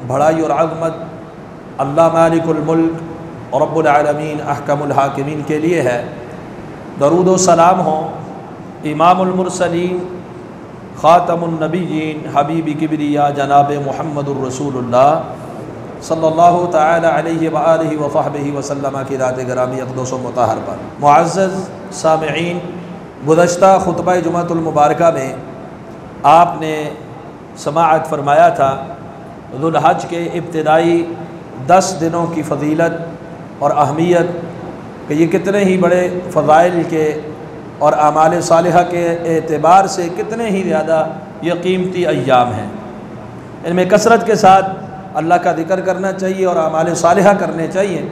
बड़ाई और अज़मत अल्लाह मालिकुल मुल्क और रब्बुल आलमीन अहकमुल हाकिमीन के लिए है। दरूद व सलाम हो इमामुल मुरसलीन ख़ातमुन नबिय्यीन हबीबी किबरिया जनाब मुहम्मदुर रसूलुल्लाह सल्लल्लाहु तआला अलैहि व आलिहि व सहबिहि व सल्लम की रात ग्रामी अक़दस व मुतहहर पर। मुअज़्ज़ज़ सामिईन, गुज़श्ता खुतबा जुमअतुल मुबारका में आपने समाअत फरमाया था ज़ुल्हज के इब्तिदाई 10 दिनों की फ़जीलत और अहमियत कि ये कितने ही बड़े फ़ज़ाइल के और आमाल सालिहा के एतबार से कितने ही ज़्यादा ये कीमती अय्याम हैं। इनमें कसरत के साथ अल्लाह का ज़िक्र करना चाहिए और आमाल सालिहा करने चाहिए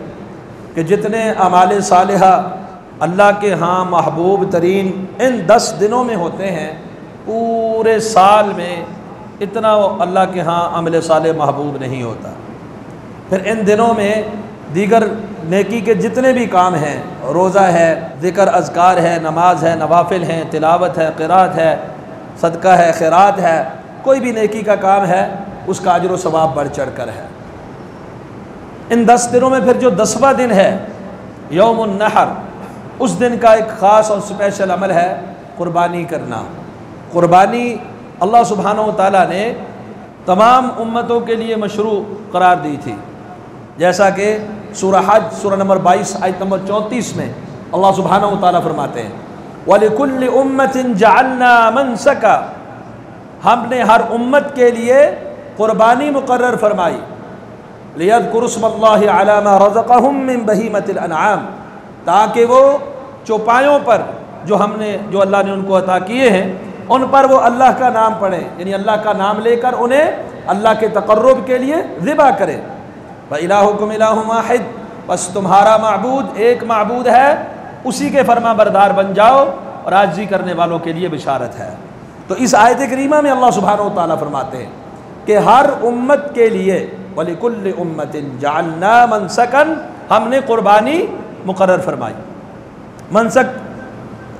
कि जितने आमाल सालिहा अल्लाह के यहाँ महबूब तरीन इन 10 दिनों में होते हैं, पूरे साल में इतना अल्लाह के यहाँ अमल साले महबूब नहीं होता। फिर इन दिनों में दीगर नेकी के जितने भी काम हैं, रोज़ा है, ज़िक्र अज़कार है, नमाज है, नवाफिल हैं, तिलावत है, क़िराअत है, सदका है, खैरात है, कोई भी नेकी का काम है उसका अजर व सवाब बढ़ चढ़ कर है। इन 10 दिनों में फिर जो 10वां दिन है यौमुन नहर, उस दिन का एक ख़ास और स्पेशल अमल है क़ुरबानी करना। क़ुरबानी अल्लाह सुब्हानहू व तआला ने तमाम उम्मतों के लिए मशरू करार दी थी, जैसा कि सूरह हज सूरह नंबर 22 आयत नंबर 34 में अल्लाह सुब्हानहू व तआला फरमाते हैं वलिकुल्लि उम्मतिन जअलना मनसका, हमने हर उम्मत के लिए क़ुरबानी मुकर्रर फरमाई लियज़कुरु स्मल्लाहि अला मा रज़क़हुम मिन बहीमतिल अनआम, ताकि वो चौपायों पर जो अल्लाह ने उनको अता किए हैं उन पर वो अल्लाह का नाम पढ़ें, यानी अल्लाह का नाम लेकर उन्हें अल्लाह के तक़र्रुब के लिए ज़िबा करें। व इलाहुकुम इलाहुम वाहिद, बस तुम्हारा माबूद एक माबूद है, उसी के फरमा बरदार बन जाओ और आजिज़ी करने वालों के लिए बिशारत है। तो इस आयत करीमा में अल्लाह सुब्हानहू व तआला फरमाते हैं कि हर उम्मत के लिए वलिकुल्लि उम्मतिन जअलना मनसकन, हमने क़ुरबानी मुकर्रर फरमाई। मनसक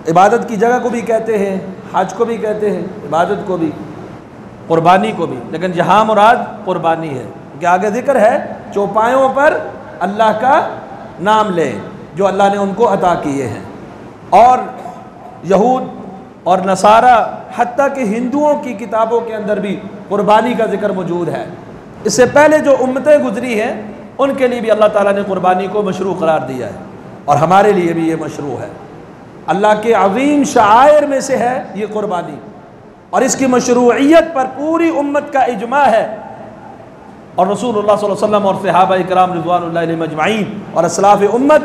इबादत की जगह को भी कहते हैं, हज को भी कहते हैं, इबादत को भी, क़ुरबानी को भी, लेकिन जहाँ मुराद क़ुरबानी है कि आगे ज़िक्र है चौपायों पर अल्लाह का नाम ले जो अल्लाह ने उनको अता किए हैं। और यहूद और नसारा हत्ता कि हिंदुओं की किताबों के अंदर भी क़ुरबानी का ज़िक्र मौजूद है। इससे पहले जो उम्मतें गुजरी हैं उनके लिए भी अल्लाह ताला ने क़ुरबानी को मशरू करार दिया है और हमारे लिए भी ये मशरू है। अल्लाह के अज़ीम शाआइर में से है ये क़ुरबानी और इसकी मशरूइयत पर पूरी उम्मत का इजमा है और रसूलुल्लाह सल्लल्लाहु अलैहि वसल्लम और सहाबा इकराम रिज़वानुल्लाहि अलैहिम अजमईन और असलाफ़ उम्मत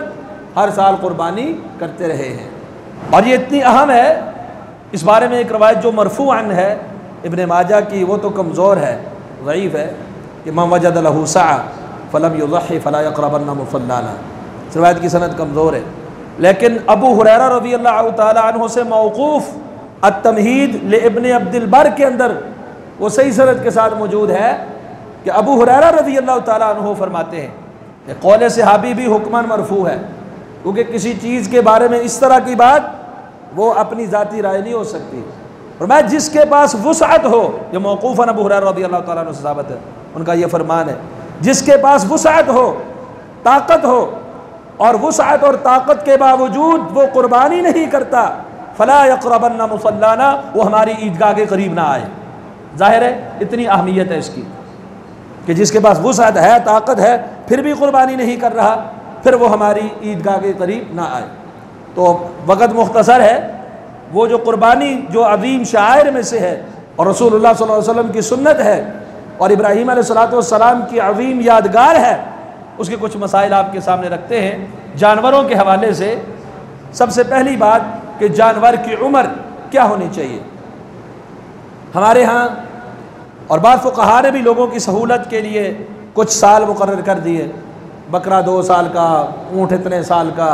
हर साल क़ुरबानी करते रहे हैं। और ये इतनी अहम है, इस बारे में एक रवायत जो मरफ़ूअन है इब्न माजा की, वो तो कमज़ोर है, ज़ईफ़ है, कि मन वजद लहू सअ फ़लम युज़हि फ़ला यक़रबन्ना मुसल्लाना। इस रवायत की सनद कमज़ोर है, लेकिन अबू हुरैरा रज़ियल्लाहु तआला अन्हु से मौक़ूफ़ अत-तमहीद लिइब्न अब्दिल बर के अंदर वो सही सनद के साथ मौजूद है कि अबू हुरैरा रज़ियल्लाहु तआला अन्हु फरमाते हैं कि कौल सहाबी भी हुक्मन मरफ़ू है, क्योंकि किसी चीज़ के बारे में इस तरह की बात वो अपनी ज़ाती राय नहीं हो सकती। और मैं जिसके पास वुसअत हो, ये मौक़ूफ़न अबू हुरैरा रज़ियल्लाहु तआला अन्हु से साबित है, उनका ये फरमान है, जिसके पास वुसअत हो, ताकत हो और वुसअत और ताकत के बावजूद वो क़ुरबानी नहीं करता, फ़ला यक़रबन्ना मुसल्लाना, वो हमारी ईदगाह के करीब ना आए। ज़ाहिर है इतनी अहमियत है इसकी कि जिसके पास वुसअत है, ताकत है, फिर भी क़ुरबानी नहीं कर रहा, फिर वो हमारी ईदगाह के करीब ना आए। तो वक़्त मुख्तसर है, वो जो क़ुरबानी जो अज़ीम शाआइर में से है और रसूलुल्लाह सल्लल्लाहु अलैहि वसल्लम की सुन्नत है और इब्राहीम अलैहिस्सलाम की अज़ीम यादगार है, उसके कुछ मसाइल आपके सामने रखते हैं। जानवरों के हवाले से सबसे पहली बात कि जानवर की उम्र क्या होनी चाहिए। हमारे यहाँ और बाद फ़ुक़हा ने भी लोगों की सहूलत के लिए कुछ साल मुकर्रर कर दिए, बकरा 2 साल का, ऊँट इतने साल का,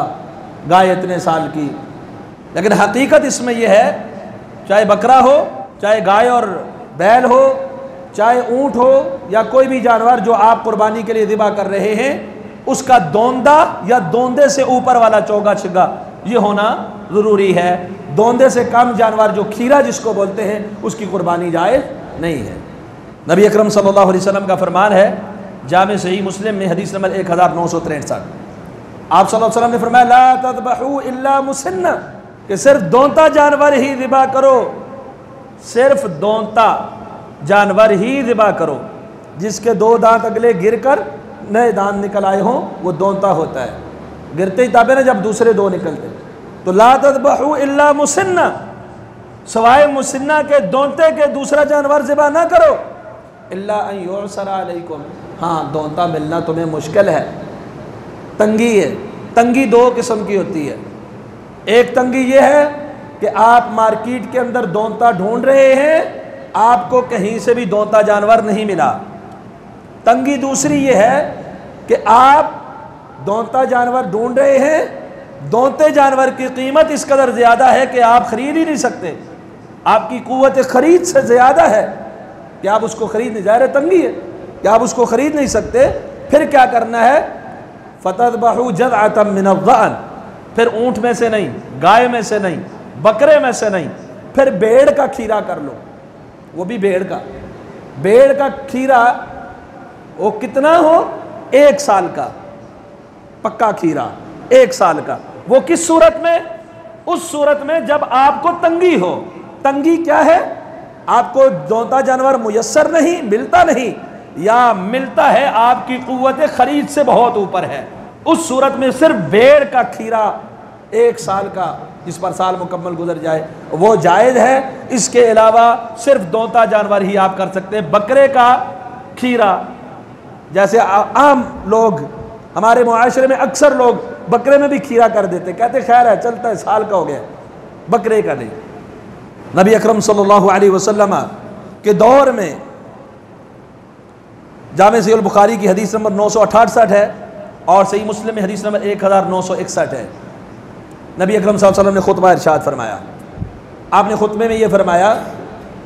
गाय इतने साल की, लेकिन हकीकत इसमें यह है चाहे बकरा हो, चाहे गाय और बैल हो, चाहे ऊँट हो या कोई भी जानवर जो आप कुर्बानी के लिए ज़िबा कर रहे हैं, उसका दोंदा या दोंदे से ऊपर वाला चौगा छिगा ये होना ज़रूरी है। दोंदे से कम जानवर जो खीरा जिसको बोलते हैं उसकी कुर्बानी जायज़ नहीं है। नबी अकरम सल्लल्लाहु अलैहि वसल्लम का फरमान है, जामे सही मुस्लिम में हदीस नंबर 1963, आप सल्लल्लाहु अलैहि वसल्लम ने फरमाया ला तज़बहू इल्ला मुसिन्ना, कि सिर्फ दौंता जानवर ही ज़िबा करो, सिर्फ दौंता जानवर ही ज़िबा करो, जिसके 2 दांत अगले गिर कर नए दांत निकल आए हों वो दौंता होता है। गिरते ही ताबे ना जब दूसरे 2 निकलते, तो ला तज़बहू इल्ला मुसिन्ना, सवाए मुसिन्ना के दौंते के दूसरा जानवर ज़िबा ना करो, इल्ला अन युसरा अलैकुम, हाँ दौंता मिलना तुम्हें मुश्किल है, तंगी है। तंगी 2 किस्म की होती है, एक तंगी ये है कि आप मार्केट के अंदर दौंता ढूंढ रहे हैं, आपको कहीं से भी दौंता जानवर नहीं मिला। तंगी दूसरी ये है कि आप दौंता जानवर ढूंढ रहे हैं, दौंते जानवर की कीमत इस कदर ज़्यादा है कि आप ख़रीद ही नहीं सकते, आपकी कुव्वत ख़रीद से ज़्यादा है कि आप उसको ख़रीद नहीं, ज़ाहिर तंगी है कि आप उसको ख़रीद नहीं सकते। फिर क्या करना है, फ़तज़बहू जज़अतम मिनज़्ज़अन, फिर ऊँट में से नहीं, गाय में से नहीं, बकरे में से नहीं, फिर भेड़ का खीरा कर लो, वो भी भेड़ का खीरा, वो कितना हो, 1 साल का पक्का खीरा, 1 साल का। वो किस सूरत में, उस सूरत में जब आपको तंगी हो। तंगी क्या है, आपको दौंता जानवर मुयस्सर नहीं, मिलता नहीं, या मिलता है आपकी कुव्वत खरीद से बहुत ऊपर है, उस सूरत में सिर्फ भेड़ का खीरा 1 साल का, जिस पर साल मुकम्मल गुजर जाए, वो जायज़ है। इसके अलावा सिर्फ दौंता जानवर ही आप कर सकते हैं। बकरे का खीरा, जैसे आम लोग हमारे मुआशरे में अक्सर लोग बकरे में भी खीरा कर देते, कहते खैर है चलता है, साल का हो गया, बकरे का नहीं। नबी अकरम सल्लल्लाहु अलैहि वसल्लम के दौर में जामे सहीह बुखारी की हदीस नंबर 968 है और सही मुस्लिम में हदीस नंबर 1961 है। नबी अकरम सल्लल्लाहु अलैहि वसल्लम ने खुतबा इरशाद फरमाया, आपने खुतबे में ये फरमाया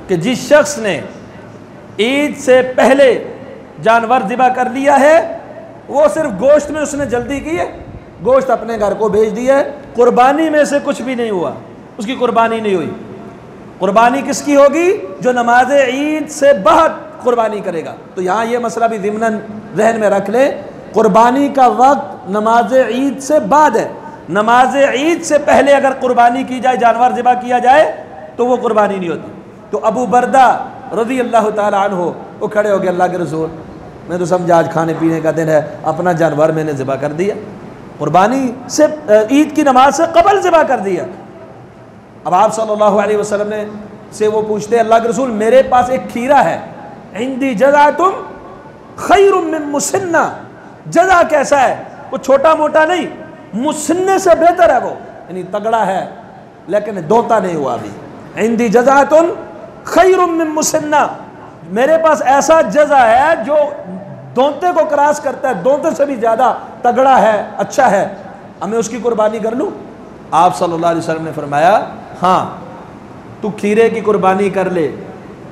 कि जिस शख्स ने ईद से पहले जानवर ज़िबा कर लिया है, वो सिर्फ गोश्त में उसने जल्दी की है, गोश्त अपने घर को भेज दिया है, कुर्बानी में से कुछ भी नहीं हुआ, उसकी कुर्बानी नहीं हुई। कुर्बानी किसकी होगी, जो नमाज ईद से बाद कुर्बानी करेगा। तो यहाँ ये मसला भी ज़िम्नन जहन में रख ले, कुर्बानी का वक्त नमाज ईद से बाद है। नमाज ईद से पहले अगर कुर्बानी की जाए, जानवर ज़िबा किया जाए, तो वो कुर्बानी नहीं होती। तो अबू बरदा रज़ी अल्लाह ताला अन्हु वो खड़े हो गए, अल्लाह के रसूल मैं तो समझा आज खाने पीने का दिन है, अपना जानवर मैंने ज़िबा कर दिया, कुर्बानी से ईद की नमाज से कबल ज़िबा कर दिया। अब आप सल्लल्लाहु अलैहि वसल्लम ने से वो पूछते, अल्लाह के रसूल मेरे पास एक खीरा है, इंदी जज़अतुम खैरुम मिन मुसिन्ना, जज़ा कैसा है, वो छोटा मोटा नहीं, मुसिन्ने से बेहतर है, वो यानी तगड़ा है लेकिन दौंता नहीं हुआ अभी। इंदी जज़अतुन खैरुम मिन मुसिन्ना, मेरे पास ऐसा जज़ा है जो दौंते को क्रॉस करता है, दौंते से भी ज़्यादा तगड़ा है, अच्छा है, अब मैं उसकी कुर्बानी कर लूँ। आप सल्लल्लाहु अलैहि वसल्लम ने फरमाया, हाँ तू खीरे की कुर्बानी कर ले,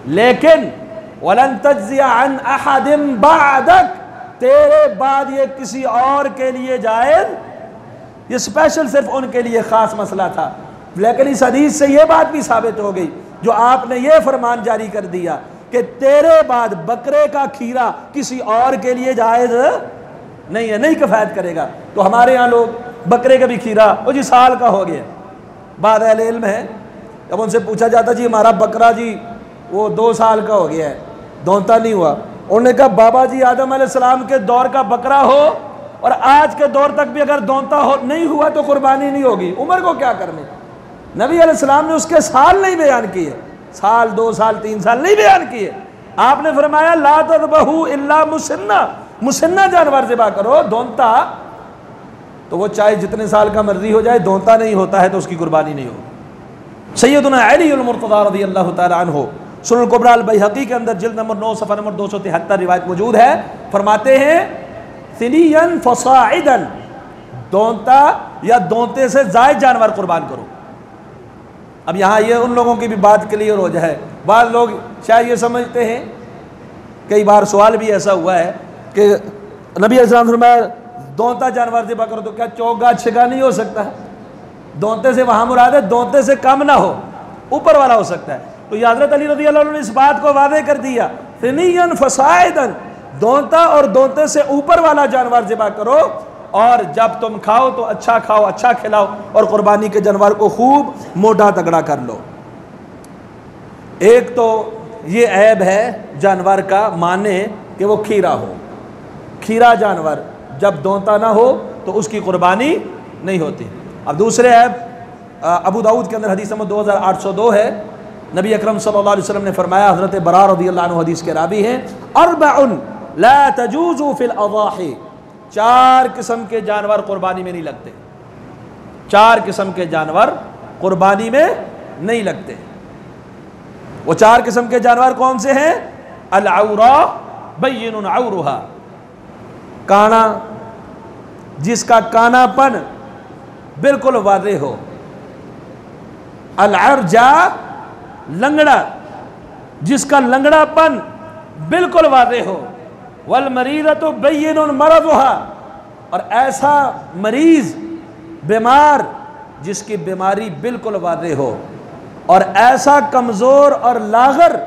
लेकिन वलन तज्ज़िया अन अहदिम बादक, तेरे बाद ये किसी और के लिए जायज़, ये स्पेशल सिर्फ उनके लिए ख़ास मसला था। लेकिन इस हदीस से ये बात भी साबित हो गई, जो आपने ये फरमान जारी कर दिया कि तेरे बाद बकरे का खीरा किसी और के लिए जायज़ नहीं है, नहीं किफ़ायत करेगा। तो हमारे यहाँ लोग बकरे का भी खीरा वो जी साल का हो गया, बाद अहले इल्म है, जब उनसे पूछा जाता जी हमारा बकरा जी वो 2 साल का हो गया है, दौंता नहीं हुआ, उन्होंने कहा बाबा जी आदम अलैहिस्सलाम के दौर का बकरा हो और आज के दौर तक भी अगर दौंता हो नहीं हुआ तो कुर्बानी नहीं होगी, उम्र को क्या करने। नबी अलैहिस्सलाम ने उसके साल नहीं बयान किए, साल 2 साल 3 साल नहीं बयान किए, आपने फरमाया ला तज़बहू इल्ला मुसिन्ना, मुसिन्ना जानवर ज़िबा करो, दौंता तो वो चाहे जितने साल का मर्जी हो जाए, दौंता नहीं होता है तो उसकी कुर्बानी नहीं होगी। सैयदना अली अल मुर्तज़ा रज़ियल्लाहु ताला अन्हु सुनन कुबरा अल बैहक़ी के अंदर जिल्द नंबर 9 सफ़ा नंबर 273 रिवायत मौजूद है, फरमाते हैं सिलियन फसाइदन, दौंता या दौंते से ज़ायद जानवर कुर्बान करो। अब यहाँ ये उन लोगों की भी बात क्लियर हो जाए, बाद लोग शायद ये समझते हैं, कई बार सवाल भी ऐसा हुआ है कि नबी अलैहिस्सलाम फरमाया दौंता जानवर ज़िबा करो, तो क्या चौगा छिगा नहीं हो सकता है? दौंते से वहाँ मुराद है दौंते से कम ना हो, ऊपर वाला हो सकता है। तो हज़रत अली रज़ी अल्लाह अन्हु ने इस बात को वादे कर दिया फिनियन फसाइदन, दोंता और दोंते से ऊपर वाला जानवर ज़िबा करो, और जब तुम खाओ तो अच्छा खाओ, अच्छा खिलाओ, और कुर्बानी के जानवर को खूब मोटा तगड़ा कर लो। एक तो ये ऐब है जानवर का, माने कि वो खीरा हो, खीरा जानवर जब दोंता ना हो तो उसकी कुर्बानी नहीं होती। अब दूसरे ऐब, अबू दाऊद के अंदर हदीस नंबर 2802 है, नबी अकरम सल्लल्लाहु अलैहि वसल्लम ने फरमाया, हज़रत बरा रज़ियल्लाहु अन्हु हदीस के रावी हैं, अर्बउन ला तजूज़ु फिल अज़ाही, 4 किस्म के जानवर कुर्बानी में नहीं लगते, 4 किस्म के जानवर कुर्बानी में नहीं लगते। वो 4 किस्म के जानवर कौन से हैं? अल-औरा बय्यिनुन औरुहा, काना, जिसका कानापन बिल्कुल वाज़ेह हो। अल-अर्जा, लंगड़ा, जिसका लंगड़ापन बिल्कुल वाज़ेह हो। वल मरीज़तु बय्यिनुन मरज़ुहा, और ऐसा मरीज़, बीमार, जिसकी बीमारी बिल्कुल वाज़ेह हो। और ऐसा कमज़ोर और लागर,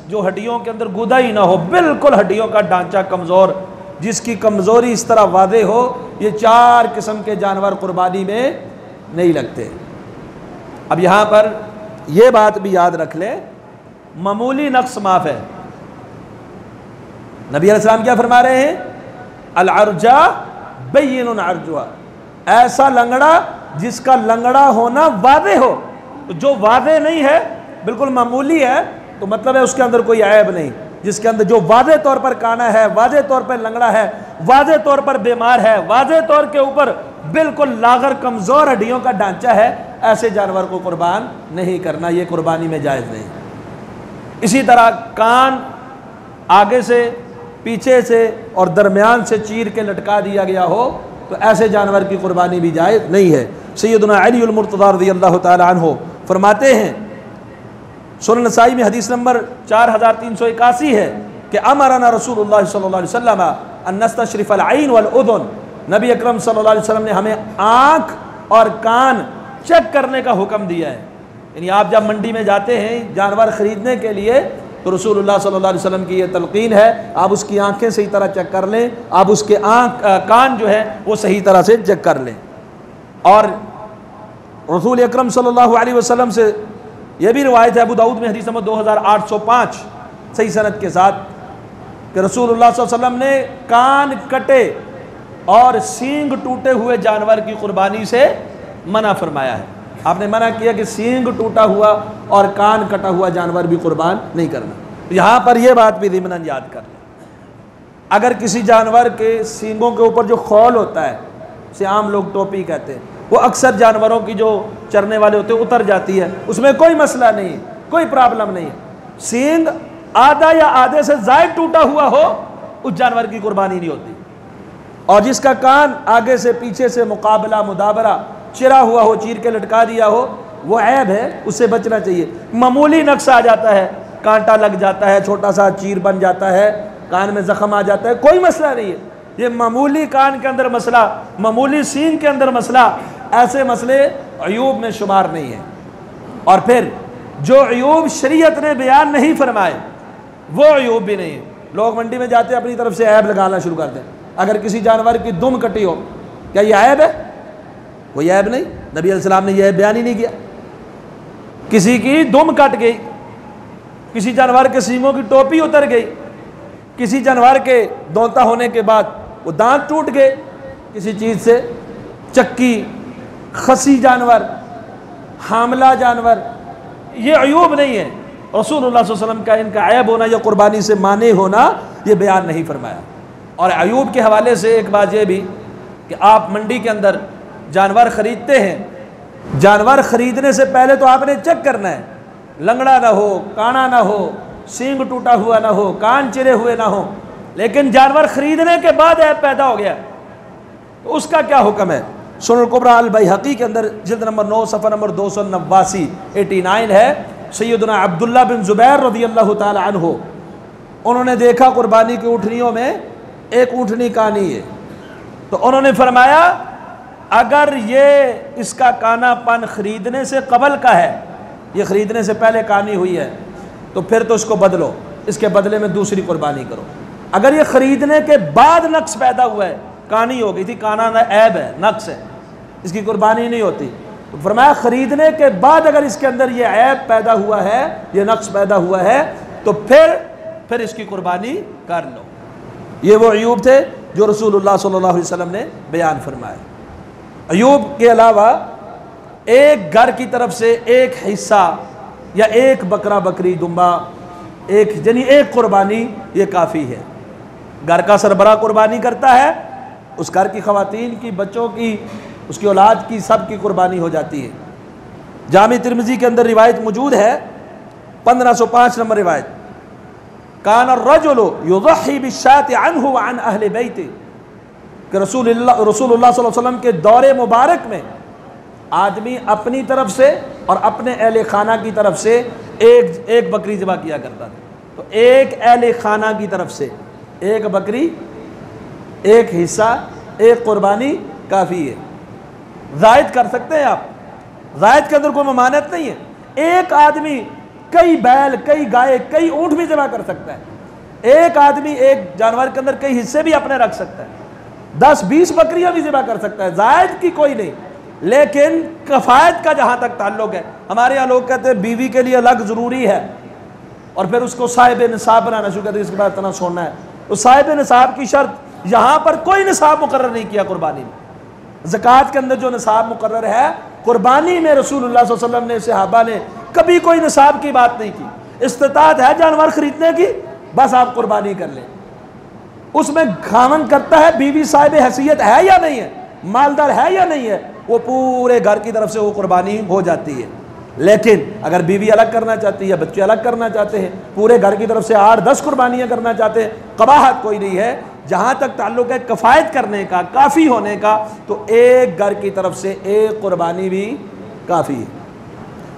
जो हड्डियों के अंदर गुदा ही ना हो, बिल्कुल हड्डियों का ढांचा कमज़ोर, जिसकी कमज़ोरी इस तरह वाज़ेह हो, ये 4 किस्म के जानवर कुर्बानी में नहीं लगते। अब यहाँ पर यह बात भी याद रख लें, मामूली नक्स माफ़ है। नबी अलैहिस्सलाम क्या फरमा रहे हैं? अल-अर्जा बय्यिनुन अर्जुहा, ऐसा लंगड़ा जिसका लंगड़ा होना वाज़ेह हो। तो जो वाज़ेह नहीं है, बिल्कुल मामूली है, तो मतलब है उसके अंदर कोई ऐब नहीं। जिसके अंदर जो वाज़ेह तौर पर काना है, वाज़ेह तौर पर लंगड़ा है, वाज़ेह तौर पर बीमार है, वाज़ेह तौर के ऊपर बिल्कुल लागर कमज़ोर हड्डियों का ढांचा है, ऐसे जानवर को कुर्बान नहीं करना, ये कुर्बानी में जायज़ नहीं। इसी तरह कान आगे से, पीछे से और दरमियान से चीर के लटका दिया गया हो, तो ऐसे जानवर की कुर्बानी भी जायज़ नहीं है। सैयदना अली अल मुर्तज़ा रज़ियल्लाहु ताला अन्हु फरमाते हैं, सुनन नसाई में हदीस नंबर 4381 है कि अमरना रसूलुल्लाह सल्लल्लाहु अलैहि वसल्लम अन नस्तशरिफ़ल ऐन वल उज़ुन, नबी अकरम सल्लल्लाहु अलैहि वसल्लम ने हमें आँख और कान चेक करने का हुक्म दिया है। यानी आप जब मंडी में जाते हैं जानवर ख़रीदने के लिए, तो रसूलुल्लाह सल्लल्लाहु अलैहि वसल्लम की ये तलक़ीन है, आप उसकी आँखें सही तरह चेक कर लें, आप उसके कान जो है वो सही तरह से चेक कर लें। और रसूल अकरम सल्लल्लाहु अलैहि वसल्लम से यह भी रिवायत है, अबू दाऊद में हदीस नंबर 2805 सही सनद के साथ, कि रसूलुल्लाह सल्लल्लाहु अलैहि वसल्लम ने कान कटे और सींग टूटे हुए जानवर की कुर्बानी से मना फरमाया है। आपने मना किया कि सींग टूटा हुआ और कान कटा हुआ जानवर भी कुर्बान नहीं करना। यहाँ पर यह बात भी ज़िम्नन याद कर लें, अगर किसी जानवर के सींगों के ऊपर जो खौल होता है, उसे आम लोग टोपी कहते हैं, वो अक्सर जानवरों की जो चरने वाले होते हैं उतर जाती है, उसमें कोई मसला नहीं है, कोई प्रॉब्लम नहीं है। सींग आधा या आधे से ज़ायद टूटा हुआ हो, उस जानवर की कुर्बानी नहीं होती। और जिसका कान आगे से, पीछे से मुकाबला, मुदाबरा चिरा हुआ हो, चीर के लटका दिया हो, वो ऐब है, उससे बचना चाहिए। मामूली नक्श आ जाता है, कांटा लग जाता है, छोटा सा चीर बन जाता है, कान में ज़ख्म आ जाता है, कोई मसला नहीं है। ये मामूली कान के अंदर मसला, मामूली सींग के अंदर मसला, ऐसे मसले अयूब में शुमार नहीं है। और फिर जो अयूब शरीयत ने बयान नहीं फरमाए, वो अयूब भी नहीं है। लोग मंडी में जाते अपनी तरफ से ऐब लगाना शुरू करते हैं। अगर किसी जानवर की दुम कटी हो, क्या ये ऐब है? कोई ऐब नहीं, नबी अलैहिस्सलाम ने यह बयान ही नहीं किया। किसी की दुम कट गई, किसी जानवर के सींगों की टोपी उतर गई, किसी जानवर के दौंता होने के बाद वो दांत टूट गए किसी चीज़ से, चक्की, खसी जानवर, हामला जानवर, ये अयूब नहीं है। रसूलुल्लाह सल्लल्लाहु अलैहि वसल्लम का इनका ऐब होना या कुर्बानी से माने होना ये बयान नहीं फरमाया। और अयूब के हवाले से एक बात ये भी कि आप मंडी के अंदर जानवर ख़रीदते हैं, जानवर ख़रीदने से पहले तो आपने चेक करना है, लंगड़ा ना हो, काना ना हो, सींग टूटा हुआ ना हो, कान चिरे हुए ना हो। लेकिन जानवर ख़रीदने के बाद ऐब पैदा हो गया, तो उसका क्या हुक्म है? सुनन कुबरा अल बैहक़ी के अंदर जिल्द नंबर 9 सफ़ा नंबर 289 है, सैयदना अब्दुल्लाह बिन ज़ुबैर रज़ियल्लाहु ताला अन्हु, उन्होंने देखा कुर्बानी की ऊँटनियों में एक ऊँटनी कानी है, तो उन्होंने फरमाया अगर ये इसका कानापन ख़रीदने से कबल का है, ये ख़रीदने से पहले कानी हुई है, तो फिर तो इसको बदलो। इसके बदले में दूसरी कुर्बानी करो। अगर ये ख़रीदने के बाद नक्स पैदा हुआ है, कानी हो गई थी, काना ऐब है, नक्स है, इसकी कुर्बानी नहीं होती, तो फरमाया ख़रीदने के बाद अगर इसके अंदर ये ऐब पैदा हुआ है, ये नक्स पैदा हुआ है, तो फिर इसकी कुर्बानी कर लो। ये वो अयूब थे जो रसूलुल्लाह सल्लल्लाहु अलैहि वसल्लम ने बयान फरमाया। अयूब के अलावा एक घर की तरफ से एक हिस्सा या एक बकरा बकरी दुम्बा, एक यानी एक कुर्बानी, ये काफ़ी है। घर का सरबरा कुर्बानी करता है, उस घर की ख़वातीन की, बच्चों की, उसकी औलाद की, सब की कुर्बानी हो जाती है। जामी तिर्मिज़ी के अंदर रिवायत मौजूद है, 1505 नंबर रिवायत, कान अर्रजुलु युज़ही बिश्शाति अन्हु व अन अहले बैति, कि रसूलुल्लाह सल्लल्लाहु अलैहि वसल्लम के दौरे मुबारक में आदमी अपनी तरफ से और अपने अहले खाना की तरफ से एक बकरी ज़िबा किया करता था। तो एक अहले खाना की तरफ से एक बकरी, एक हिस्सा, एक कुर्बानी काफ़ी है। ज़ायद कर सकते हैं आप, ज़ायद के अंदर कोई ममानत नहीं है। एक आदमी कई बैल, कई गाय, कई ऊँट भी ज़िबा कर सकता है। एक आदमी एक जानवर के अंदर कई हिस्से भी अपने रख सकता है, 10-20 बकरियां भी ज़िबा कर सकता है, ज़ायद की कोई नहीं। लेकिन कफ़ायत का जहाँ तक ताल्लुक़ है, हमारे यहाँ लोग कहते हैं बीवी के लिए अलग ज़रूरी है और फिर उसको साहिब निसाब बनाना शुरू करते, इसके बाद इतना सोना है। तो साहिब निसाब की शर्त यहाँ पर कोई निसाब मुकर्रर नहीं किया कुर्बानी में। ज़कात के अंदर जो निसाब मुकर्रर है, कुर्बानी में रसूलुल्लाह सल्लल्लाहु अलैहि वसल्लम ने, सहाबा ने कभी कोई निसाब की बात नहीं की। इस्तिताअत है जानवर खरीदने की, बस आप कुर्बानी कर लें। उसमें खामन करता है, बीवी साहिब हैसियत है या नहीं है, मालदार है या नहीं है, वो पूरे घर की तरफ से वो कुर्बानी हो जाती है। लेकिन अगर बीवी अलग करना चाहती है, बच्चे अलग करना चाहते हैं, पूरे घर की तरफ से 8-10 कुर्बानियाँ करना चाहते हैं, कबाहत कोई नहीं है। जहाँ तक ताल्लुक़ है कफ़ायत करने का, काफ़ी होने का, तो एक घर की तरफ से एक कुर्बानी भी काफ़ी है।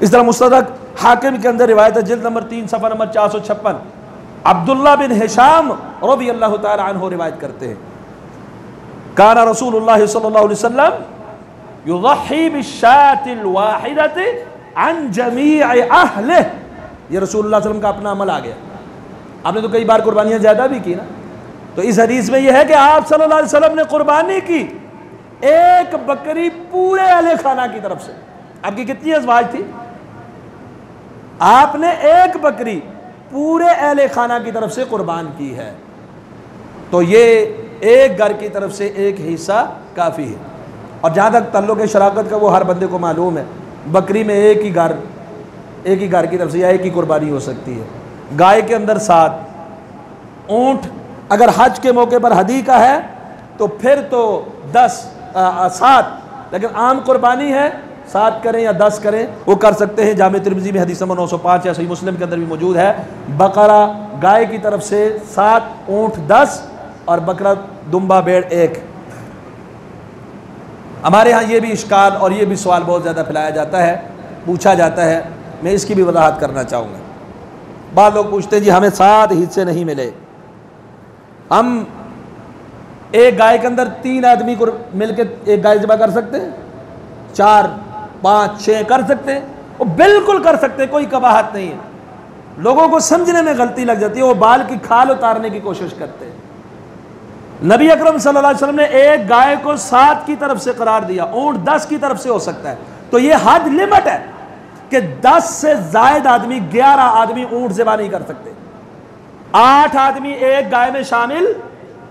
इस तरह मुस्तदरक हाकिम के अंदर रिवायत है, जिल्द नंबर 3 सफ़ा नंबर 456, अब्दुल्लाह बिन हिशाम रज़ियल्लाहु तआला अन्हु रिवायत करते हैं, काना रसूलुल्लाह सल्लल्लाहु अलैहि वसल्लम युज़ही बिश्शातिल वाहिदति अन जमीइ अहलिह। ये रसूलुल्लाह सल्लल्लाहु अलैहि वसल्लम का अपना अमल आ गया। आपने तो कई बार कुर्बानियाँ ज़्यादा भी की ना, तो इस हदीस में यह है कि आप सल्लल्लाहु अलैहि वसल्लम ने कुर्बानी की एक बकरी पूरे अहले खाना की तरफ से। आपकी कितनी अज़वाज थी? आपने एक बकरी पूरे अहले खाना की तरफ से कुर्बान की है। तो ये एक घर की तरफ से एक हिस्सा काफ़ी है। और जहाँ तक तल्लुक़ शराकत का, वो हर बंदे को मालूम है, बकरी में एक ही घर की तरफ से या एक ही कुर्बानी हो सकती है। गाय के अंदर 7, ऊँट अगर हज के मौके पर हदी का है तो फिर तो 7, लेकिन आम कुर्बानी है 7 करें या 10 करें, वो कर सकते हैं। जामे तिर्मिज़ी में हदीस नंबर 905 या सही मुस्लिम के अंदर भी मौजूद है। बकरा गाय की तरफ से 7, ऊँट 10 और बकरा दुम्बा भेड़ 1। हमारे यहाँ ये भी इश्काल और ये भी सवाल बहुत ज़्यादा फैलाया जाता है, पूछा जाता है, मैं इसकी भी वजाहत करना चाहूँगा। बाद लोग पूछते हैं जी हमें 7 हिस्से नहीं मिले, हम एक गाय के अंदर 3 आदमी को मिलकर एक गाय ज़िबा कर सकते हैं, 4, 5, 6 कर सकते हैं, वो बिल्कुल कर सकते हैं, कोई कबाहत नहीं है। लोगों को समझने में गलती लग जाती है, वो बाल की खाल उतारने की कोशिश करते हैं। नबी अकरम सल्लल्लाहु अलैहि वसल्लम ने एक गाय को 7 की तरफ से करार दिया, ऊँट 10 की तरफ से हो सकता है। तो ये हद लिमिट है कि 10 से ज़ायद आदमी, 11 आदमी ऊँट ज़िबा नहीं कर सकते, 8 आदमी एक गाय में शामिल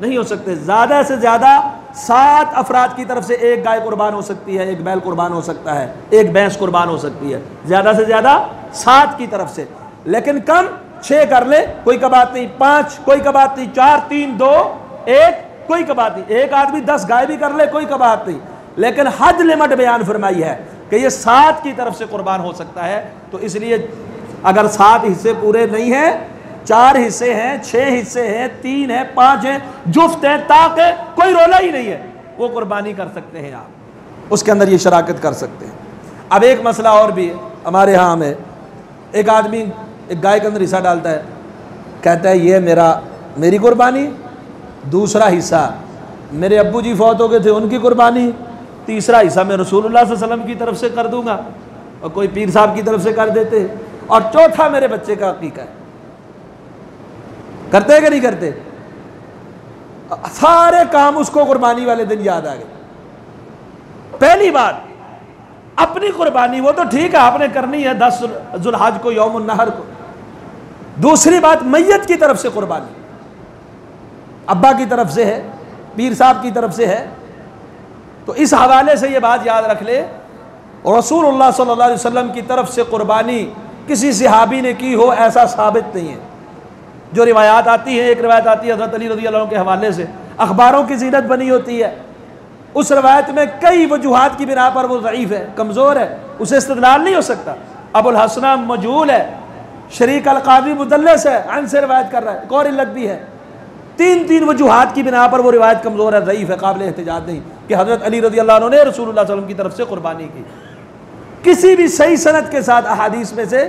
नहीं हो सकते। ज़्यादा से ज़्यादा 7 अफराद की तरफ से एक गाय कुर्बान हो सकती है, एक बैल कुर्बान हो सकता है, एक भैंस कुर्बान हो सकती है, ज़्यादा से ज़्यादा 7 की तरफ से। लेकिन कम 6 कर ले कोई बात नहीं, 5 कोई बात नहीं, 4, 3, 2, 1 कोई बात नहीं, एक आदमी 10 गाय भी कर ले कोई बात नहीं। लेकिन हद लिमिट बयान फरमाई है कि ये 7 की तरफ से कुर्बान हो सकता है। तो इसलिए अगर 7 हिस्से पूरे नहीं हैं, 4 हिस्से हैं, 6 हिस्से हैं, 3 हैं, 5 हैं, जुफ्त हैं, ताक है, कोई रोला ही नहीं है, वो कुर्बानी कर सकते हैं, आप उसके अंदर ये शराकत कर सकते हैं। अब एक मसला और भी है हमारे यहाँ में, एक आदमी एक गाय के अंदर हिस्सा डालता है, कहता है ये मेरी कुर्बानी, दूसरा हिस्सा मेरे अब्बू जी फौत हो गए थे उनकी कुर्बानी, तीसरा हिस्सा मैं रसूलुल्लाह सल्लल्लाहु अलैहि वसल्लम की तरफ से कर दूंगा, और कोई पीर साहब की तरफ से कर देते, और चौथा मेरे बच्चे का अकीका है। करते कि नहीं करते? सारे काम उसको कुर्बानी वाले दिन याद आ गए। पहली बात अपनी कुर्बानी, वो तो ठीक है आपने करनी है 10 जुल्हज को, यौमुन नहर को। दूसरी बात मैयत की तरफ से कुर्बानी, अब्बा की तरफ से है, पीर साहब की तरफ से है। तो इस हवाले से ये बात याद रख ले, रसूलुल्लाह सल्लल्लाहु अलैहि वसल्लम की तरफ से कुर्बानी किसी सहाबी ने की हो ऐसा साबित नहीं है। जो रिवायात आती है, एक रिवायत आती है हज़रत अली रज़ी अल्लाह अन्हु के हवाले से, अखबारों की ज़ीनत बनी होती है, उस रवायत में कई वजूहात की बिना पर वो ज़ईफ़ है, कमज़ोर है, उसे इस्तिदलाल नहीं हो सकता। अबुल हसन मजहूल है, शरीक अल क़ादी मुदल्लिस है, अन से रिवायत कर रहा है, एक और इल्लत भी है। तीन वजूहात की बिना पर वो रिवायत कमज़ोर है, ज़ईफ़ है, काबिल एहतिजाज नहीं कि हज़रत अली रज़ी अल्लाह अन्हु ने रसूलुल्लाह सल्लल्लाहु अलैहि वसल्लम की तरफ से कुर्बानी की। किसी भी सही सनद के साथ अहादीस में से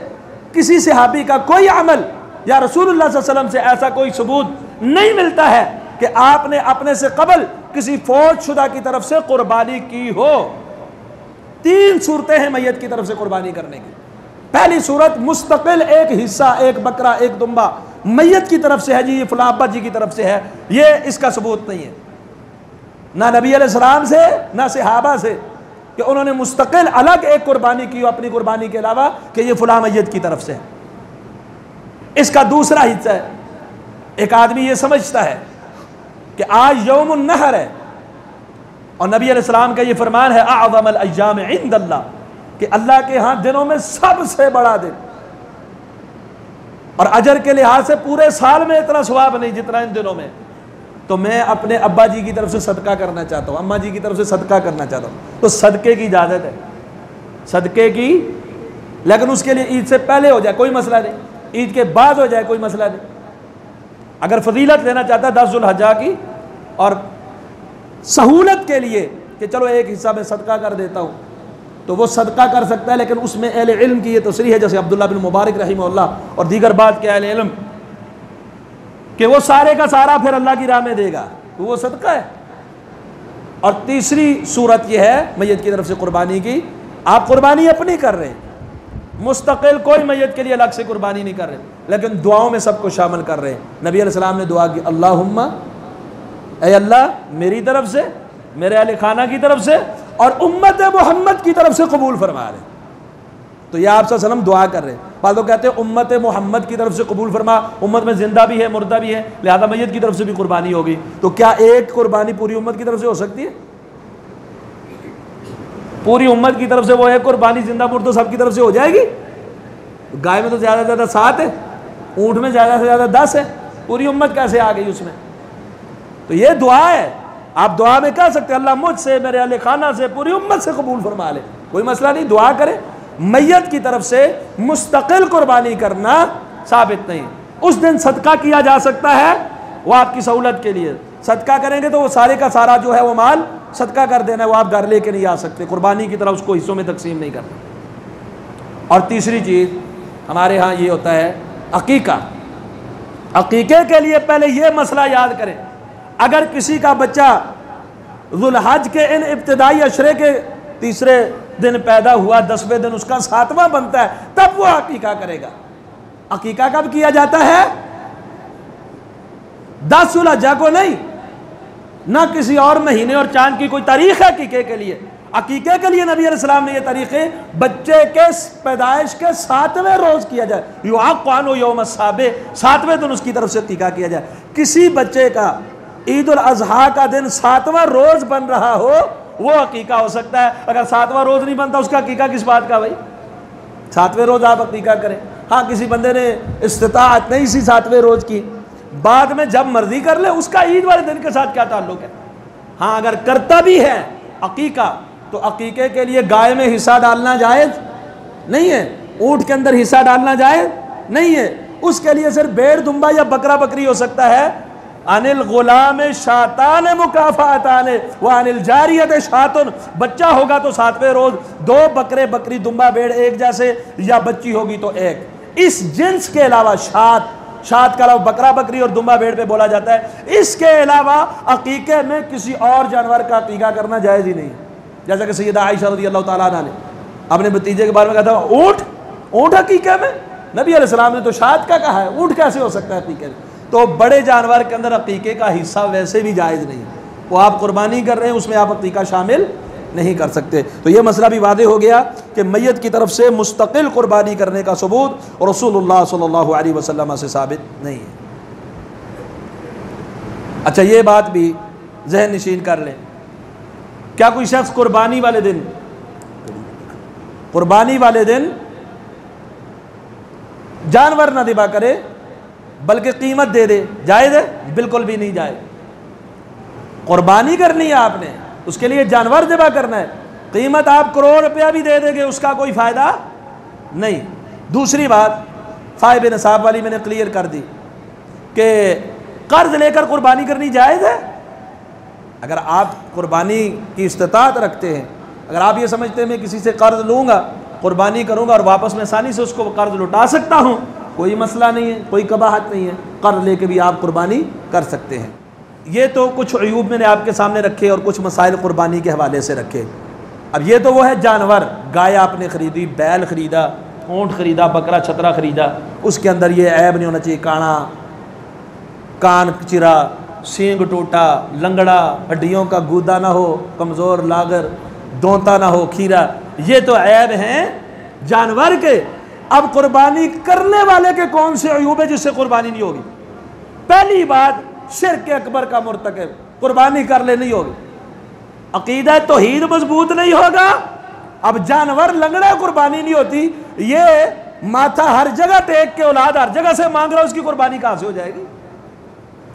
किसी सहाबी का कोई अमल या रसूलुल्लाह सल्लल्लाहु अलैहि वसल्लम से ऐसा कोई सबूत नहीं मिलता है कि आपने अपने से कबल किसी फौज शुदा की तरफ से कुर्बानी की हो। 3 सूरतें हैं मैयत की तरफ से कुर्बानी करने की। पहली सूरत मुस्तकिल एक हिस्सा, एक बकरा, एक दुम्बा मैयत की तरफ से है जी, ये फलां अब्बा जी की तरफ से है, ये इसका सबूत नहीं है ना नबी अलैहिस्सलाम से ना सहाबा से कि उन्होंने मुस्तकिल अलग एक कुर्बानी की अपनी कुर्बानी के अलावा कि ये फलां मैयत की तरफ से है। इसका दूसरा हिस्सा है, एक आदमी ये समझता है कि आज यौमुन नहर है और नबी अलैहिस्सलाम का ये फरमान है अअज़मल अय्याम इंदल्लाह, कि अल्लाह के यहाँ दिनों में सबसे बड़ा दिन, और अजर के लिहाज से पूरे साल में इतना सवाब नहीं जितना इन दिनों में। तो मैं अपने अब्बा जी की तरफ से सदका करना चाहता हूँ, अम्मा जी की तरफ से सदका करना चाहता हूँ, तो सदके की इजाज़त है, सदके की, लेकिन उसके लिए ईद से पहले हो जाए कोई मसला नहीं, ईद के बाद हो जाए कोई मसला नहीं। अगर फजीलत लेना चाहता है 10 जुल्हज्जा की और सहूलत के लिए कि चलो एक हिस्सा में सदका कर देता हूँ, तो वो सदका कर सकता है, लेकिन उसमें अहले इल्म की ये तसरीह है, जैसे अब्दुल्लाह बिन मुबारक रहमहुल्लाह और दीगर बात के अहले इल्म, कि वो सारे का सारा फिर अल्लाह की राह में देगा, तो वो सदका है। और तीसरी सूरत ये है मैयत की तरफ से कुर्बानी की, आप कुर्बानी अपनी कर रहे हैं, मुस्तकिल कोई मैयत के लिए अलग से कुर्बानी नहीं कर रहे, लेकिन दुआओं में सबको शामिल कर रहे हैं। नबी अलैहिस्सलाम ने दुआ की, अल्लाहुम्मा, ऐ अल्लाह मेरी तरफ से, मेरे अहले खाना की तरफ से और उम्मत मोहम्मद की तरफ से कबूल फरमा रहे। तो ये आप सल्लम दुआ कर रहे हैं। बाद लोग कहते हैं उम्मत मोहम्मद की तरफ से कबूल फरमा, उम्मत में जिंदा भी है मुर्दा भी है, लिहाजा मैयत की तरफ से भी कुर्बानी होगी। तो क्या एक कुर्बानी पूरी उम्मत की तरफ से हो सकती है? पूरी उम्मत की तरफ से वो एक कुर्बानी जिंदा मुर्दा सबकी तरफ से हो जाएगी? गाय में तो ज़्यादा से ज़्यादा 7 है, ऊँट में ज़्यादा से ज़्यादा 10 है, पूरी उम्मत कैसे आ गई उसमें? तो ये दुआ है, आप दुआ में कह सकते हैं अल्लाह मुझसे, मेरे अहले खाना से, पूरी उम्मत से कबूल फरमा ले, कोई मसला नहीं, दुआ करें। मैयत की तरफ से मुस्तकिल कुर्बानी करना साबित नहीं। उस दिन सदका किया जा सकता है, वो आपकी सहूलत के लिए, सदका करेंगे तो वो सारे का सारा जो है वो माल सदका कर देना है, वो आप घर लेके नहीं आ सकते, कुर्बानी की तरह उसको हिस्सों में तकसीम नहीं करना। और तीसरी चीज़ हमारे यहाँ ये होता है अकीका। अकीके के लिए पहले ये मसला याद करें, अगर किसी का बच्चा ज़ुल्हज के इन इब्तिदाई अशरे के तीसरे दिन पैदा हुआ, 10वें दिन उसका 7वां बनता है, तब वो अकीका करेगा। अकीका कब किया जाता है? 10 जुल्हज्जा को नहीं, ना किसी और महीने और चांद की कोई तारीख है अकीके के लिए। अकीके के लिए नबी अलैहिस्सलाम ने ये तरीक़े बच्चे के पैदाइश के 7वें रोज़ किया जाए, युअक़्क़ु यौम साबे, 7वें दिन उसकी तरफ से अकीका किया जाए। किसी बच्चे का ईद उल अज़हा का दिन 7वां रोज़ बन रहा हो, वो अकीका हो सकता है। अगर 7वां रोज़ नहीं बनता, उसका अकीका किस बात का भाई? 7वें रोज़ आप अकीका करें। हाँ, किसी बंदे ने इस्तिताअत नहीं सी 7वें रोज़ की, बाद में जब मर्जी कर ले, उसका ईद वाले दिन के साथ क्या ताल्लुक है? हाँ, अगर करता भी है अकीका, तो अकीके के लिए गाय में हिस्सा डालना जायज़ नहीं है, ऊँट के अंदर हिस्सा डालना जायज़ नहीं है। उसके लिए सिर्फ भेड़ दुम्बा या बकरा बकरी हो सकता है। अनिल गुलाम शातान मुकाफातान व अनिल जारियत शातुन, बच्चा होगा तो 7वें रोज 2 बकरे बकरी दुम्बा भेड़ एक जैसे, या बच्ची होगी तो एक। इस जिन्स के अलावा शात का अलावा बकरा बकरी और दुम्बा भेड़ पे बोला जाता है। इसके अलावा अकीके में किसी और जानवर का अकीका करना जायज़ ही नहीं। जैसा कि सैयदा आयशा रज़ियल्लाहु ताला अन्हा ने अपने भतीजे के बारे में कहा था ऊँट अकीके में, नबी अलैहिस्सलाम ने तो शात का कहा है, ऊँट कैसे हो सकता है अकीके में? तो बड़े जानवर के अंदर अकीके का हिस्सा वैसे भी जायज़ नहीं, वो आप कुर्बानी कर रहे हैं उसमें आप अकीका शामिल नहीं कर सकते। तो ये मसला भी वादे हो गया कि मैयत की तरफ से मुस्तकिल कुर्बानी करने का सबूत रसूलुल्लाह सल्लल्लाहु अलैहि वसल्लम से साबित नहीं है। अच्छा, ये बात भी जहन नशीन कर लें, क्या कोई शख्स कुर्बानी वाले दिन जानवर ना दिबा करे बल्कि कीमत दे दे, जायज़ है? बिल्कुल भी नहीं जायज़। कुर्बानी करनी है आपने, उसके लिए जानवर दिबा करना है, कीमत आप करोड़ रुपया भी दे देंगे उसका कोई फ़ायदा नहीं। दूसरी बात साहिब निसाब वाली मैंने क्लियर कर दी कि कर्ज लेकर कुर्बानी करनी जायज़ है। अगर आप कुर्बानी की इस्तिताअत रखते हैं, अगर आप ये समझते हैं मैं किसी से कर्ज लूँगा, कुर्बानी करूँगा और वापस में आसानी से उसको कर्ज लौटा सकता हूँ, कोई मसला नहीं है, कोई कबाहत नहीं है, कर्ज लेके भी आप कुर्बानी कर सकते हैं। ये तो कुछ अयूब मैंने आपके सामने रखे और कुछ मसाइल कुर्बानी के हवाले से रखे। अब ये तो वो है जानवर, गाय आपने ख़रीदी, बैल ख़रीदा, ऊँट ख़रीदा, बकरा छतरा ख़रीदा, उसके अंदर ये ऐब नहीं होना चाहिए, काना, कान चिरा, सींग टूटा, लंगड़ा, हड्डियों का गूदा ना हो, कमज़ोर लागर, दोंता ना हो, खीरा, ये तो ऐब हैं जानवर के। अब कुर्बानी करने वाले के कौन से अयूब है जिससे कुर्बानी नहीं होगी? पहली बात, शिर्क अकबर का मुर्तकिब कुर्बानी कर ले नहीं होगी, अकीदा तौहीद मजबूत नहीं होगा। अब जानवर लंगड़ा कुर्बानी नहीं होती, ये माथा हर जगह टेक के औलाद हर जगह से मांग रहा, उसकी कुर्बानी कहां से हो जाएगी?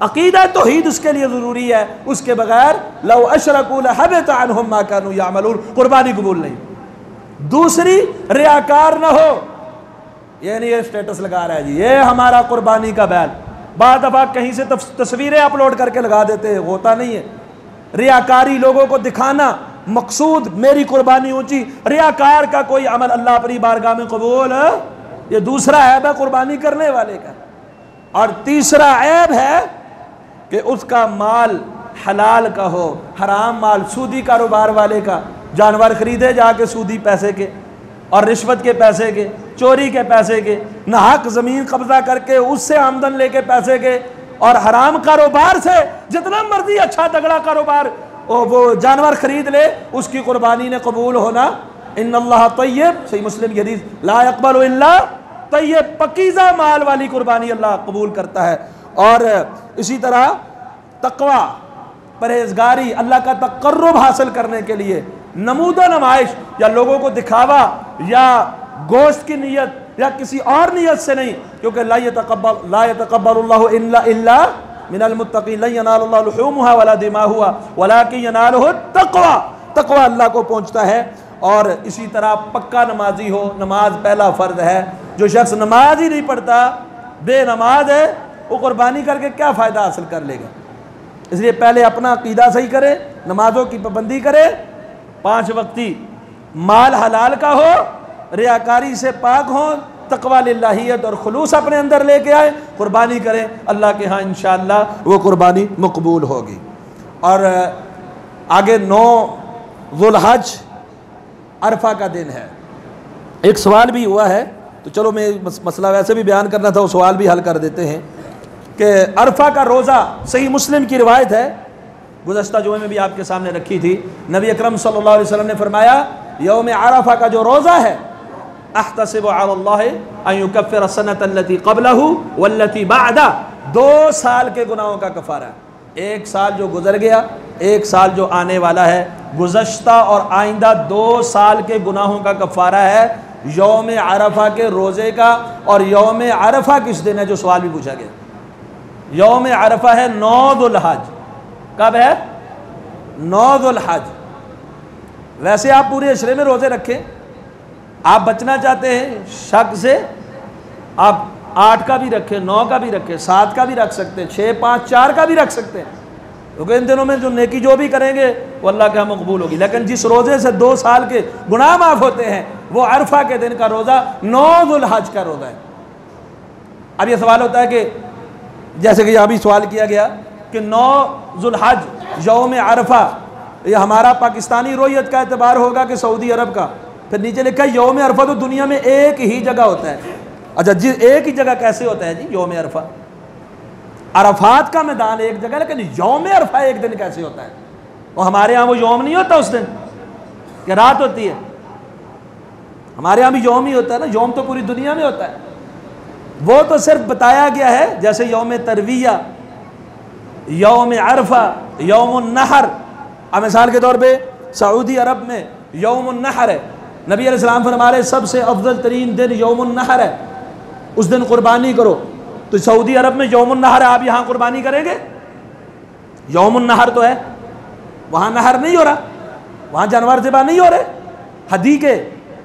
अकीदा तौहीद उसके लिए जरूरी है, उसके बगैर लौ अशरकू लहबत अन्हुम मा कानू यामलून, कुर्बानी कबूल नहीं। दूसरी, रियाकार ना हो, ये नहीं ये स्टेटस लगा रहा है जी ये हमारा कुर्बानी का बैल, बाद दफा कहीं से तस्वीरें अपलोड करके लगा देते हैं, होता नहीं है। रियाकारी, लोगों को दिखाना, मकसूद मेरी कुर्बानी ऊंची, रियाकार का कोई अमल अल्लाह अपनी बारगाह में कबूल, ये दूसरा ऐब है कुर्बानी करने वाले का। और तीसरा ऐब है कि उसका माल हलाल का हो, हराम माल, सूदी कारोबार वाले का जानवर खरीदे जाके सूदी पैसे के और रिश्वत के पैसे के, चोरी के पैसे के, नाहक ज़मीन कब्जा करके उससे आमदन लेके पैसे के, और हराम कारोबार से जितना मर्जी अच्छा तगड़ा कारोबार वो जानवर खरीद ले, उसकी कुर्बानी ने कबूल होना। इन्नल्लाह तय्यब, सही मुस्लिम की हदीस, ला यक़बलु इल्ला तय्यब, पकीज़ा माल वाली कुर्बानी अल्लाह कबूल करता है। और इसी तरह तक़वा, परहेजगारी, अल्लाह का तक़र्रुब हासिल करने के लिए नमूदा नमाइश या लोगों को दिखावा या गोश्त की नीयत या किसी और नीयत से नहीं, क्योंकि ला यतक़ब्बलुल्लाहु इल्ला मिनल मुत्तक़ीन, ला यनालुल्लाहु लुहूमुहा वला दिमाहुहा वलाकिन यनालुहु तक़वा, तक़वा अल्लाह को पहुँचता है। और इसी तरह पक्का नमाजी हो, नमाज पहला फ़र्ज है। जो शख्स नमाज ही नहीं पढ़ता, बेनमाज है, वो कुर्बानी करके क्या फ़ायदा हासिल कर लेगा? इसलिए पहले अपना अकीदा सही करे, नमाजों की पाबंदी करे, 5 वक्ती माल हलाल का हो, रियाकारी से पाक हो, तक़वा लिल्लाहियत और खुलूस अपने अंदर लेके आए, कुर्बानी करें, अल्लाह के यहाँ इंशाअल्लाह वो कुर्बानी मकबूल होगी। और आगे 9 ज़ुल्हज अरफा का दिन है। एक सवाल भी हुआ है, तो चलो मैं मसला वैसे भी बयान करना था, वो सवाल भी हल कर देते हैं कि अरफा का रोज़ा, सही मुस्लिम की रिवायत है, गुज़श्ता जुमे में भी आपके सामने रखी थी, नबी अकरम सल्लल्लाहु अलैहि वसल्लम ने फरमाया यौम अरफा का जो रोज़ा है, अहतसिबु अलल्लाहि अन युकफ्फिर सनतल्लती क़ब्लहु वल्लती बअदा, 2 साल के गुनाहों का कफ़ारा, 1 साल जो गुजर गया, 1 साल जो आने वाला है, गुज़श्ता और आइंदा 2 साल के गुनाहों का कफ़ारा है यौम अरफा के रोज़े का। और यौम अरफा किस दिन है, जो सवाल भी पूछा गया, यौम अरफा है 9 ज़ुल्हज। कब है? 9 ज़ुल्हज। वैसे आप पूरे अशरे में रोज़े रखें, आप बचना चाहते हैं शक से, आप 8 का भी रखें, 9 का भी रखें, 7 का भी रख सकते हैं, 6, 5, 4 का भी रख सकते हैं, क्योंकि इन दिनों में जो नेकी जो भी करेंगे वो अल्लाह के यहाँ मकबूल होगी। लेकिन जिस रोज़े से 2 साल के गुनाह माफ़ होते हैं, वो अरफा के दिन का रोज़ा 9 ज़ुल्हज का रोज़ा है। अब ये सवाल होता है कि जैसे कि यहाँ भी सवाल किया गया कि 9 ज़ुल्हज यौम अरफा, ये हमारा पाकिस्तानी रोयत का एतबार होगा कि सऊदी अरब का? फिर नीचे लिखा है यौम अरफा तो दुनिया में एक ही जगह होता है। अच्छा जी, एक ही जगह कैसे होता है जी यौम अरफा? अरफात का मैदान एक जगह, लेकिन यौम अरफा एक दिन कैसे होता है? और हमारे यहाँ वो यौम नहीं होता उस दिन, क्या रात होती है? हमारे यहाँ भी यौम ही होता है ना, यौम तो पूरी दुनिया में होता है। वो तो सिर्फ बताया गया है, जैसे यौम तरविया, यौम अरफा, यौम नहर। अब मिसाल के तौर पे सऊदी अरब में यौम नहर है, नबी अलैहिस्सलाम फरमा रहे सबसे अफजल तरीन दिन यौम नहर है, उस दिन कुर्बानी करो। तो सऊदी अरब में यौम नहर है, आप यहाँ कुर्बानी करेंगे? यौम नहर तो है, वहाँ नहर नहीं हो रहा, वहाँ जानवर ज़िबा नहीं हो रहे, हदी के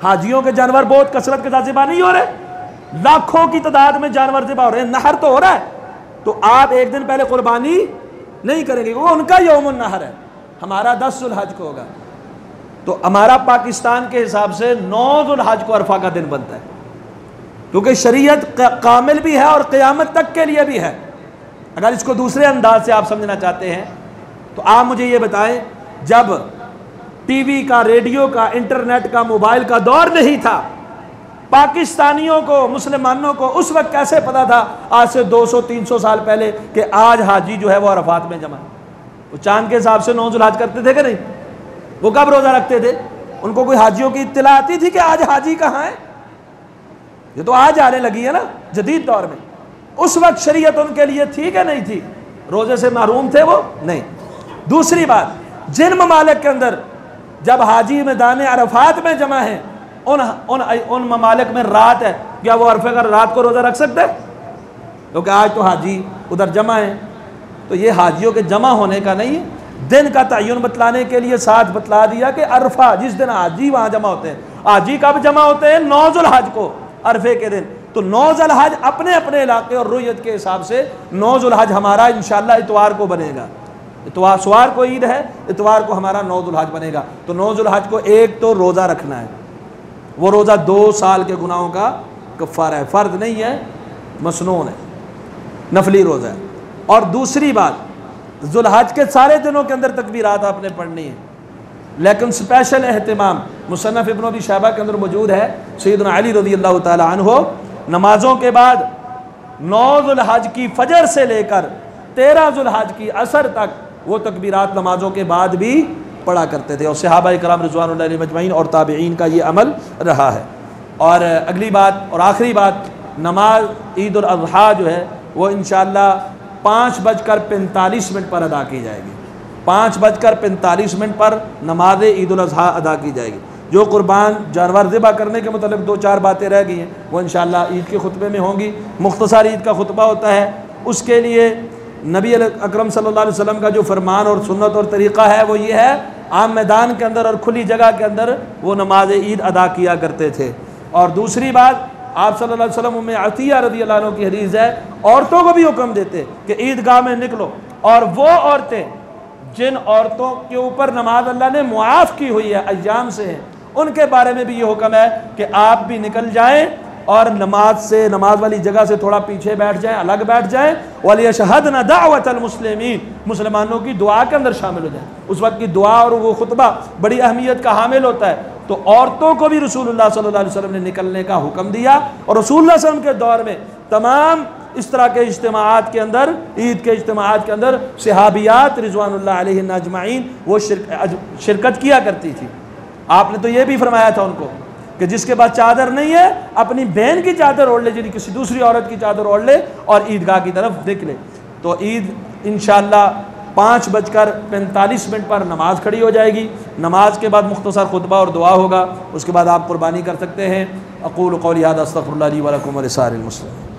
हाजियों के जानवर बहुत कसरत के साथ ज़िबा नहीं हो रहे, लाखों की तादाद में जानवर ज़िबा हो रहे हैं, नहर तो हो रहा है। तो आप एक दिन पहले कुर्बानी नहीं करेंगे, वो उनका यौम नहर है, हमारा 10 ज़ुल्हज को होगा। तो हमारा पाकिस्तान के हिसाब से 9 ज़ुल्हज को अरफा का दिन बनता है, क्योंकि शरीयत कामिल भी है और क़यामत तक के लिए भी है। अगर इसको दूसरे अंदाज से आप समझना चाहते हैं तो आप मुझे ये बताएं, जब टीवी का, रेडियो का, इंटरनेट का, मोबाइल का दौर नहीं था, पाकिस्तानियों को, मुसलमानों को उस वक्त कैसे पता था, आज से 200-300 साल पहले, कि आज हाजी जो है वो अरफात में जमा? वो चांद के हिसाब से 9 ज़ुल्हज करते थे कि नहीं? वो कब रोज़ा रखते थे? उनको कोई हाजियों की इत्तला आती थी कि आज हाजी कहाँ है? ये तो आज आने लगी है ना जदीद दौर में। उस वक्त शरीयत उनके लिए थी कि नहीं थी? रोज़े से महरूम थे वो? नहीं। दूसरी बात, जिन ममालिक के अंदर जब हाजी मैदान अरफात में जमा है, उन ममालिक में रात है, क्या वो अरफे का रात को रोज़ा रख सकते हैं? क्योंकि आज तो हाजी उधर जमा है। तो ये हाजियों के जमा होने का नहीं है, दिन का तयन बतलाने के लिए साथ बतला दिया कि अरफा जिस दिन हाजी वहाँ जमा होते हैं। हाजी कब जमा होते हैं? 9 ज़ुल्हज को, अरफे के दिन। तो 9 ज़ुल्हज अपने अपने इलाके और रुयत के हिसाब से 9 ज़ुल्हज हमारा इंशाअल्लाह इतवार को बनेगा। इतवार सवार को ईद है, इतवार को हमारा 9 ज़ुल्हज बनेगा। तो 9 ज़ुल्हज को एक तो रोज़ा रखना है, वो रोज़ा 2 साल के गुनाहों का कफ़ारा है, फ़र्द नहीं है, मसनून है, नफली रोज़ा है। और दूसरी बात, ज़ुल्हज के सारे दिनों के अंदर तकबीरात आपने पढ़नी है, लेकिन स्पेशल एहतिमाम मुसन्नफ़ इब्न अबी शैबा के अंदर मौजूद है। सैयदना अली रज़ियल्लाहु ताला अन्हु नमाज़ों के बाद 9 ज़ुल्हज की फ़जर से लेकर 13 ज़ुल्हज की असर तक वो तकबीरात नमाज़ों के बाद भी पढ़ा करते थे, और सहाबा इकराम रिज़वानुल्लाह अलैहिम अजमईन और ताबिईन का ये अमल रहा है। और अगली बात और आखिरी बात, नमाज ईद उल अज़हा जो है वो इंशाअल्लाह 5:45 पर अदा की जाएगी। 5:45 पर नमाज ईद उल अज़हा अदा की जाएगी। जो कुर्बान जानवर ज़िबा करने के मतलब 2-4 बातें रह गई हैं, वो इंशाअल्लाह ईद के खुतबे में होंगी। मुख्तसर ईद का खुतबा होता है, उसके लिए नबी अकरम सल्लल्लाहु अलैहि वसल्लम का जो फरमान और सुन्नत और तरीक़ा है वो ये है, आम मैदान के अंदर और खुली जगह के अंदर वो नमाज ईद अदा किया करते थे। और दूसरी बात, आप सल्लल्लाहु अलैहि वसल्लम उम्मे अतिया रज़ियल्लाहु अन्हा की हदीस है, औरतों को भी हुक्म देते कि ईदगाह में निकलो, और वो औरतें जिन औरतों के ऊपर नमाज अल्लाह ने मुआफ़ की हुई है, अय्याम से हैं, उनके बारे में भी ये हुक्म है कि आप भी निकल जाएं और नमाज वाली जगह से थोड़ा पीछे बैठ जाएं, अलग बैठ जाएं। वलियशहदना दावतल मुस्लिमीन, मुसलमानों की दुआ के अंदर शामिल हो जाएं। उस वक्त की दुआ और वो खुतबा बड़ी अहमियत का हामिल होता है। तो औरतों को भी रसूलुल्लाह सल्लल्लाहु अलैहि वसल्लम ने निकलने का हुक्म दिया, और रसूलुल्लाह सल्लल्लाहु अलैहि वसल्लम के दौर में तमाम इस तरह के इज्तिमाआत के अंदर, ईद के इज्तिमाआत के अंदर सहाबियात रिज़वानुल्लाह अलैहिन्ना अजमाइन वो शिरकत किया करती थी। आपने तो ये भी फरमाया था उनको कि जिसके पास चादर नहीं है अपनी बहन की चादर ओढ़ ले, जिन्हें किसी दूसरी औरत की चादर ओढ़ ले और ईदगाह की तरफ निकले। तो ईद इंशाअल्लाह 5:45 पर नमाज खड़ी हो जाएगी। नमाज के बाद मुख्तसर खुतबा और दुआ होगा, उसके बाद आप कुर्बानी कर सकते हैं। अक़ूलु क़ौली हाज़ा अस्तग़फ़िरुल्लाह ली व लकुम व लिसाइरिल मुस्लिमीन।